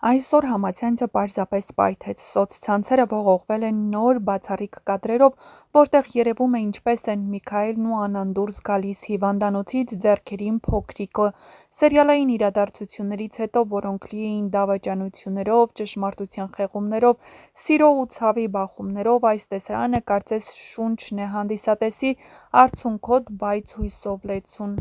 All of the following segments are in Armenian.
Այսօր համացանցը պարզապես պայթեց, սոցցանցերը ողողվել են նոր բացառիկ կադրերով, որտեղ երևում է ինչպես են Միքայելն ու Աննան դուրս գալիս հիվանդանոցից ձեռքերին փոքրիկը։ Սերիալային իրադարձություններից հետո, որոնք լի էին դավաճանություններով, ճշմարտության խեղումներով, սիրո ու ցավի բախումներով, այս տեսարանը կարծես շունչն է հանդիսատեսի արցունքոտ բայց հույսով լեցուն։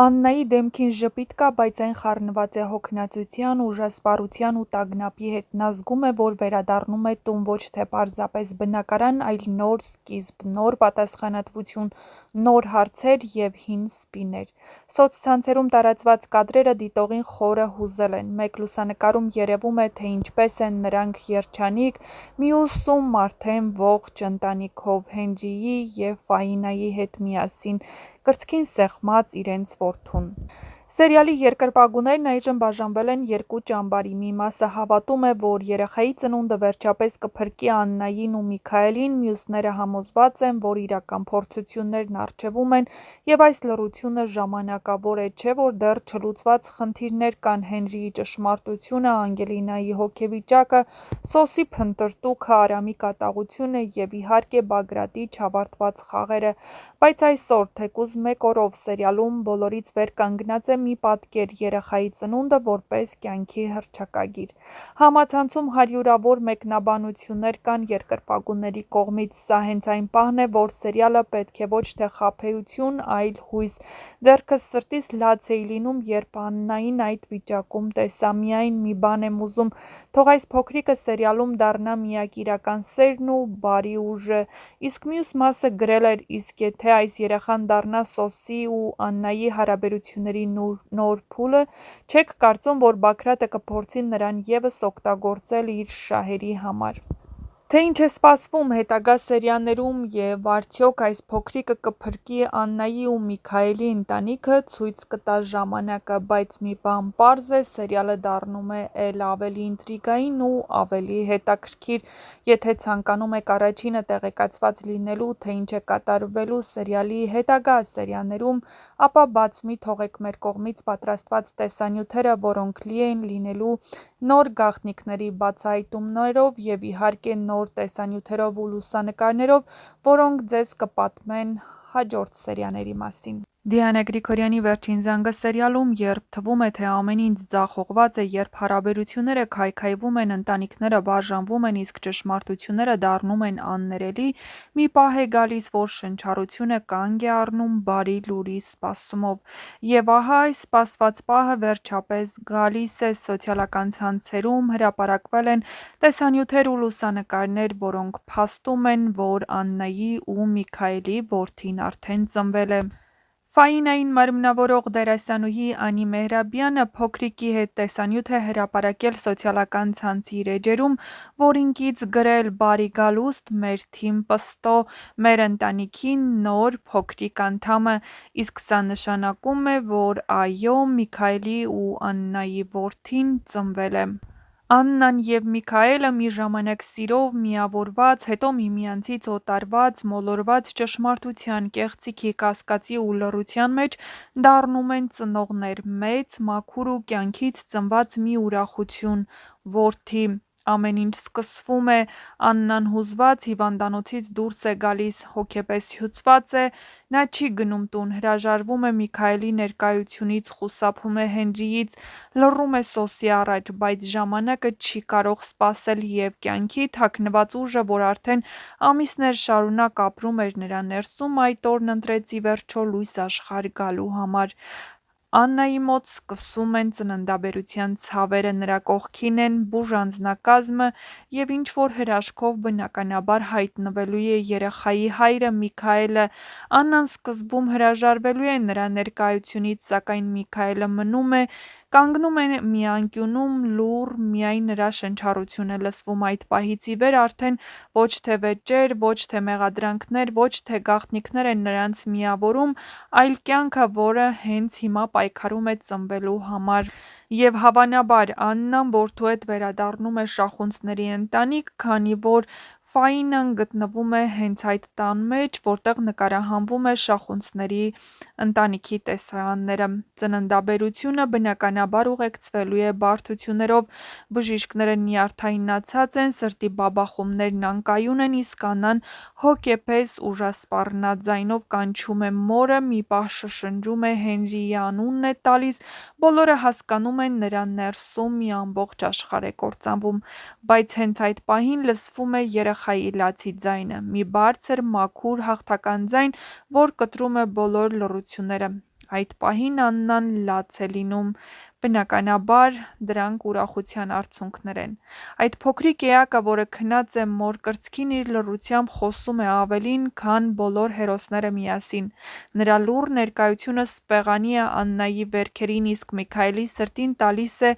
Աննայի դեմքին ժպիտ կա, բայց այն խառնված է հոգնածության, ուժասպառության ու տագնապի հետ։ Նա զգում է, որ վերադառնում է տուն ոչ թե պարզապես բնակարան, այլ նոր սկիզբ, նոր պատասխանատվություն, նոր հարցեր և հին սպիներ։ Սոցցանցերում տարածված կադրերը դիտողին խորը հուզել են։ Մեկ լուսանկարում երևում է, թե ինչպես են նրանք երջանիկ, մյուսում արդեն ողջ ընտանիքով՝ Հենրիի և Ֆաինայի հետ միասին, կրծքին սեղմած իրենց որդուն։ Սերիալի երկրպագուներն այժմ բաժանվել են երկու ճամբարի։ Մի մասը հավատում է, որ երեխայի ծնունդը վերջապես կփրկի Աննային ու Միքայելին, մյուսները համոզված են, որ իրական փորձություններն առջևում են և այս լռությունը ժամանակավոր է, չէ՞ որ դեռ չլուծված խնդիրներ կան՝ Հենրիի ճշմարտությունը, Անգելինայի հոգեվիճակը, Սոսի փնտրտուքը, Արամի կատաղությունը և իհարկե Բագրատի չավարտված խաղերը։ Բայց այսօր, թեկուզ մեկ օրով, սերիալում բոլորից վեր կանգնած է մի պատկեր՝ երեխայի ծնունդը որպես կյանքի հռչակագիր։ Համացանցում հարյուրավոր մեկնաբանություններ կան երկրպագուների կողմից։ Սա հենց այն պահն է, որ սերիալը պետք է ոչ թե խաբեություն, այլ հույս։ Ձեռքս սրտիս լաց էի լինում, երբ Աննային այդ վիճակում տեսա։ Միայն մի բան եմ ուզում՝ թող այս փոքրիկը սերիալում դառնա միակ իրական սերն ու բարի ուժը։ Իսկ մյուս մասը գրել էր՝ իսկ եթե այս երեխան դառնա Սոսի ու Աննայի հարաբերությունների նոր փուլը, չե՞ք կարծում, որ Բագրատը կփորձի նրան ևս օգտագործել իր շահերի համար։ Թե ինչ է սպասվում հետագա սերիաներում և արդյոք այս փոքրիկը կփրկի Աննայի ու Միքայելի ընտանիքը, ցույց կտա ժամանակը, բայց մի բան պարզ է՝ սերիալը դառնում է էլ ավելի ինտրիգային ու ավելի հետաքրքիր։ Եթե ցանկանում եք առաջինը տեղեկացված լինելու, թե ինչ է կատարվելու սերիալի հետագա սերիաներում, ապա բաց մի թողեք մեր կողմից պատրաստված տեսանյութերը, որոնք լի են լինելու նոր գաղտնիքների բացահայտումներով և իհարկե նոր տեսանյութերով ու լուսանկարներով, որոնք ձեզ կպատմեն հաջորդ սերիաների մասին։ Դիանա Գրիգորյանի «Վերջին զանգը» սերիալում, երբ թվում է, թե ամեն ինչ ձախողված է, երբ հարաբերությունները քայքայվում են, ընտանիքները բաժանվում են, իսկ ճշմարտությունները դառնում են աններելի, մի պահ է գալիս, որ շնչառությունը կանգ է առնում բարի լուրի սպասումով։ Եվ ահա այս սպասված պահը վերջապես գալիս է։ Սոցիալական ցանցերում հրապարակվել են տեսանյութեր ու լուսանկարներ, որոնք փաստում են, որ Աննայի ու Միքայելի որդին արդեն ծնվել է։ Ֆաինային մարմնավորող դերասանուհի Անի Մեհրաբյանը փոքրիկի հետ տեսանյութ է հրապարակել սոցիալական ցանցի իր էջերում, որին կից գրել՝ «Բարի գալուստ մեր թիմ Պստո, մեր ընտանիքի նոր փոքրիկ անդամը», իսկ սա նշանակում է, որ այո, Միքայելի ու Աննայի որդին ծնվել է։ Աննան և Միքայելը մի ժամանակ սիրով միավորված, հետո միմյանցից օտարված, մոլորված ճշմարտության, կեղծիքի, կասկածի ու լռության մեջ դառնում են ծնողներ, մեծ, մաքուր ու կյանքից ծնված մի ուրախություն՝ որդի։ Ամեն ինչ սկսվում է, Աննան հուզված հիվանդանոցից դուրս է գալիս, հոգեպես հյուծված է, նա չի գնում տուն, հրաժարվում է Միքայելի ներկայությունից, խուսափում է Հենրիից, լռում է Սոսի առաջ, բայց ժամանակը չի կարող սպասել, և կյանքի թաքնված ուժը, որ արդեն ամիսներ շարունակ ապրում էր նրա ներսում, այդ օրն ընտրեց ի վերջո լույս աշխարհ գալու համար։ Աննայի մոտ սկսում են ծննդաբերության ցավերը, նրա կողքին են բուժանձնակազմը և ինչ-որ հրաշքով բնականաբար հայտնվելու է երեխայի հայրը՝ Միքայելը։ Աննան սկզբում հրաժարվելու է նրա ներկայությունից, սակայն Միքայելը մնում է, կանգնում է մի անկյունում, լուռ, միայն նրա շնչառությունը լսվում։ Այդ պահից ի վեր արդեն ոչ թե վեճեր, ոչ թե մեղադրանքներ, ոչ թե գաղտնիքներ են նրանց միավորում, այլ կյանքը, որը հենց հիմա պայքարում է ծնվելու համար։ Եվ հավանաբար Աննան որդու հետ վերադառնում է շախունցների ընտանիք, քանի որ Ֆաինան գտնվում է հենց այդ տան մեջ, որտեղ նկարահանվում է Շախունցների ընտանիքի տեսարանները։ Ծննդաբերությունը բնականաբար ուղեկցվելու է բարդություններով, բժիշկները նյարդայնացած են, սրտի բաբախումներն անկայուն են, իսկ Աննան հոգեպես ուժասպառնա ձայնով կանչում է մորը, մի պահ շշնջում է Հենրիի անունն է տալիս, բոլորը հասկանում են նրա ներսում մի ամբողջ աշխարհ է կործանվում, բայց հենց այդ պահին լսվում է երեխայի լացի ձայնը, մի բարձր, մաքուր, հաղթական ձայն, որ կտրում է բոլոր լռությունները։ Այդ պահին Աննան լաց է լինում, բնականաբար դրանք ուրախության արդյունքներ են։ Այդ փոքրիկ էակը, որը քնած է մոր կրծքին, իր լռությամբ խոսում է ավելին, քան բոլոր հերոսները միասին։ Նրա լուռ ներկայությունը սպեղանի է Աննայի վերքերին, իսկ Միքայելի սրտին տալիս է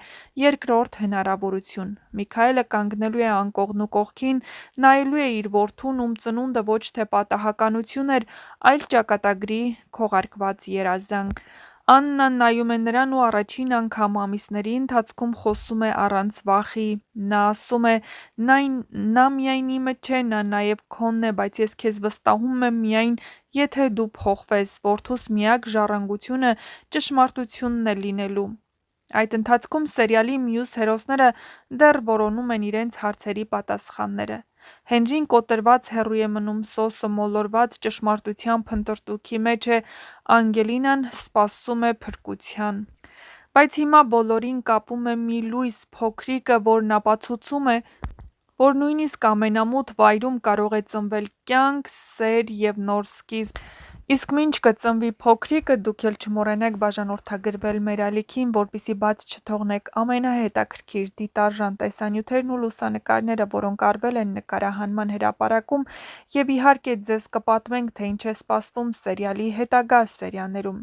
երկրորդ հնարավորություն։ Միքայելը կանգնելու է անկողնու կողքին, նայելու է իր որդուն, ում ծնունդը ոչ թե պատահականություն էր, այլ ճակատագրի քողարկված երազանք։ Աննան նայում է նրան ու առաջին անգամ ամիսների ընթացքում խոսում է առանց վախի։ Նա ասում է. «Նա միայն իմը չէ, նա նաև քոնն է, բայց ես քեզ վստահում եմ միայն, եթե դու փոխվես»։ Որդուս միակ ժառանգությունը ճշմարտությունն է լինելու։ Այդ ընթացքում սերիալի մյուս հերոսները դեռ որոնում են իրենց հարցերի պատասխանները։ Հենրին կոտրված հեռու է մնում, Սոսը մոլորված ճշմարտության փնտրտուքի մեջ է, Անգելինան սպասում է փրկության։ Բայց հիմա բոլորին կապում է մի լույս փոքրիկը, որն ապացուցում է, որ նույնիսկ ամենամութ վայրում կարող է ծնվել կյանք, սեր և նոր սկիզբ։ Իսկ մինչ կծնվի փոքրիկը, դուք էլ չմոռանաք բաժանորդագրվել մեր ալիքին, որպեսզի բաց չթողնեք ամենահետաքրքիր, դիտարժան տեսանյութերն ու լուսանկարները, որոնք արվել են նկարահանման հրապարակում, և իհարկե ձեզ կպատմենք, թե ինչ է սպասվում սերիալի հետագա սերիաներում։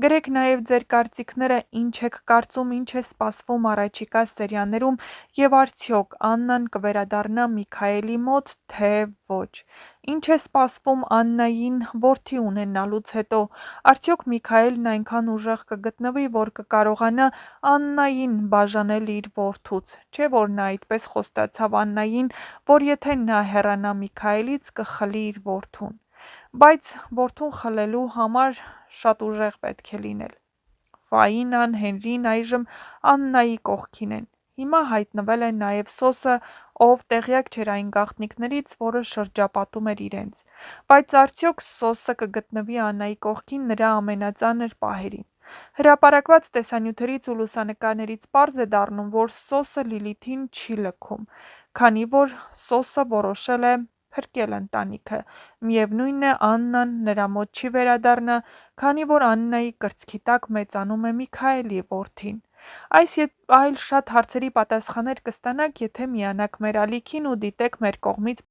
Գրեք նաև ձեր կարծիքները, ինչ եք կարծում, ինչ է սպասվում առաջիկա սերիաներում, և արդյոք Աննան կվերադառնա Միքայելի մոտ, թե ոչ։ Ինչ է սպասվում Աննային որդի ունենալուց հետո։ Արդյոք Միքայելն այնքան ուժեղ կգտնվի, որ կկարողանա Աննային բաժանել իր որդուց։ Չէ՞ որ նա այդպես խոստացավ Աննային, որ եթե նա հեռանա Միքայելից, կխլի իր որդուն։ Բայց որդուն խլելու համար շատ ուժեղ պետք է լինել։ Ֆաինան, Հենրին այժմ Աննայի կողքին են։ Հիմա հայտնվել է նաև Սոսը, ով տեղյակ չէր այն գաղտնիքներից, որը շրջապատում էր իրենց։ Բայց արդյոք Սոսը կգտնվի Աննայի կողքին նրա ամենածանր պահերին։ Հրապարակված տեսանյութերից ու լուսանկարներից պարզ է դառնում, որ Սոսը Լիլիթին չի լքում, քանի որ Սոսը որոշել է փրկել ընտանիքը։ Միևնույն է, Աննան նրա մոտ չի վերադառնա, քանի որ Աննայի կրծքի տակ մեծանում է Միքայելի որդին։ Այս և այլ շատ հարցերի պատասխաններ կստանաք, եթե միանաք մեր ալիքին ու դիտեք մեր կողմից